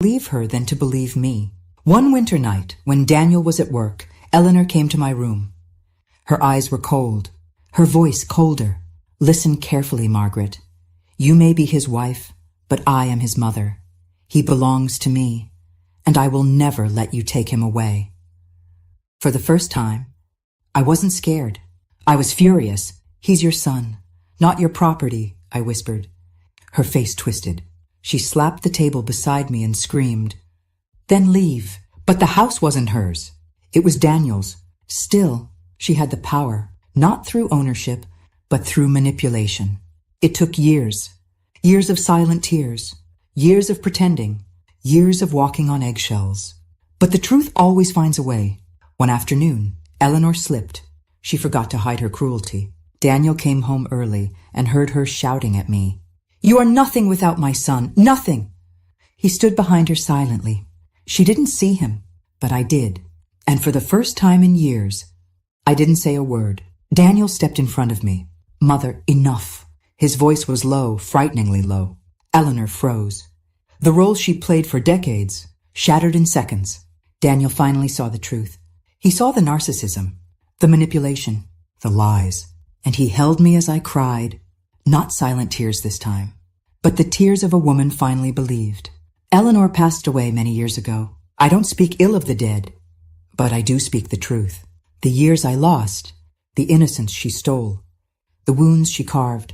believe her than to believe me. One winter night, when Daniel was at work, Eleanor came to my room. Her eyes were cold, her voice colder. Listen carefully, Margaret. You may be his wife, but I am his mother. He belongs to me, and I will never let you take him away. For the first time, I wasn't scared. I was furious. He's your son, not your property, I whispered. Her face twisted. She slapped the table beside me and screamed. Then leave. But the house wasn't hers. It was Daniel's. Still, she had the power, not through ownership, but through manipulation. It took years. Years of silent tears. Years of pretending. Years of walking on eggshells. But the truth always finds a way. One afternoon, Eleanor slipped. She forgot to hide her cruelty. Daniel came home early and heard her shouting at me. You are nothing without my son. Nothing. He stood behind her silently. She didn't see him, but I did. And for the first time in years, I didn't say a word. Daniel stepped in front of me. Mother, enough. His voice was low, frighteningly low. Eleanor froze. The role she played for decades shattered in seconds. Daniel finally saw the truth. He saw the narcissism, the manipulation, the lies. And he held me as I cried. Not silent tears this time, but the tears of a woman finally believed. Eleanor passed away many years ago. I don't speak ill of the dead, but I do speak the truth. The years I lost, the innocence she stole, the wounds she carved.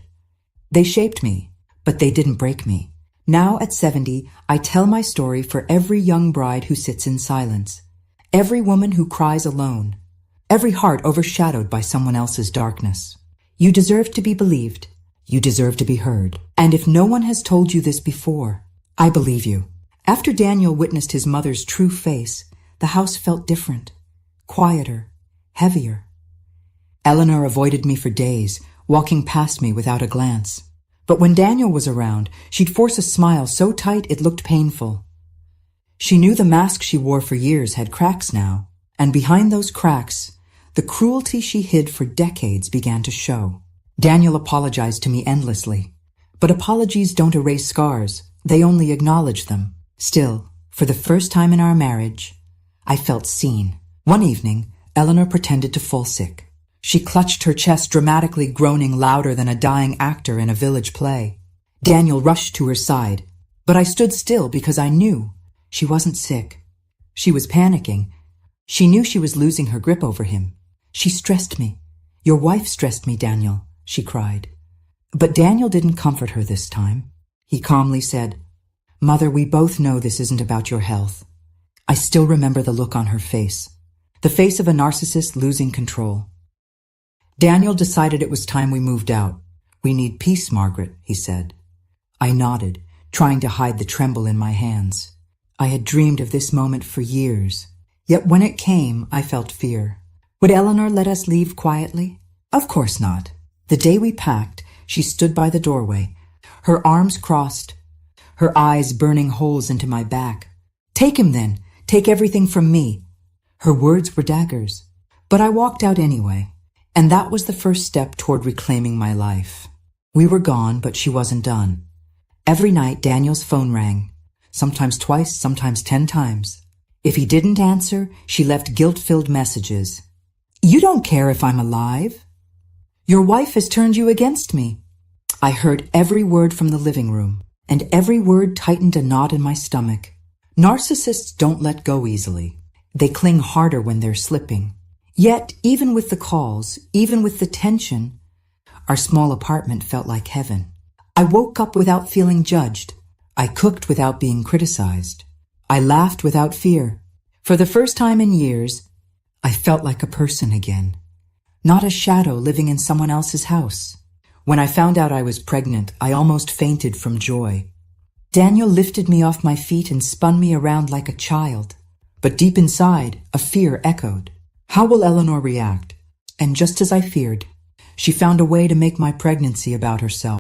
They shaped me, but they didn't break me. Now at 70, I tell my story for every young bride who sits in silence, every woman who cries alone, every heart overshadowed by someone else's darkness. You deserve to be believed. You deserve to be heard. And if no one has told you this before, I believe you. After Daniel witnessed his mother's true face, the house felt different, quieter, heavier. Eleanor avoided me for days, walking past me without a glance. But when Daniel was around, she'd force a smile so tight it looked painful. She knew the mask she wore for years had cracks now, and behind those cracks, the cruelty she hid for decades began to show. Daniel apologized to me endlessly. But apologies don't erase scars. They only acknowledge them. Still, for the first time in our marriage, I felt seen. One evening, Eleanor pretended to fall sick. She clutched her chest, dramatically groaning louder than a dying actor in a village play. Daniel rushed to her side, but I stood still because I knew she wasn't sick. She was panicking. She knew she was losing her grip over him. She stressed me. Your wife stressed me, Daniel, she cried. But Daniel didn't comfort her this time. He calmly said, Mother, we both know this isn't about your health. I still remember the look on her face, the face of a narcissist losing control. Daniel decided it was time we moved out. We need peace, Margaret, he said. I nodded, trying to hide the tremble in my hands. I had dreamed of this moment for years, yet when it came, I felt fear. Would Eleanor let us leave quietly? Of course not. The day we packed, she stood by the doorway, her arms crossed, her eyes burning holes into my back. Take him then. Take everything from me. Her words were daggers. But I walked out anyway, and that was the first step toward reclaiming my life. We were gone, but she wasn't done. Every night, Daniel's phone rang, sometimes twice, sometimes 10 times. If he didn't answer, she left guilt-filled messages. You don't care if I'm alive. Your wife has turned you against me. I heard every word from the living room, and every word tightened a knot in my stomach. Narcissists don't let go easily. They cling harder when they're slipping. Yet, even with the calls, even with the tension, our small apartment felt like heaven. I woke up without feeling judged. I cooked without being criticized. I laughed without fear. For the first time in years, I felt like a person again, not a shadow living in someone else's house. When I found out I was pregnant, I almost fainted from joy. Daniel lifted me off my feet and spun me around like a child. But deep inside, a fear echoed. How will Eleanor react? And just as I feared, she found a way to make my pregnancy about herself.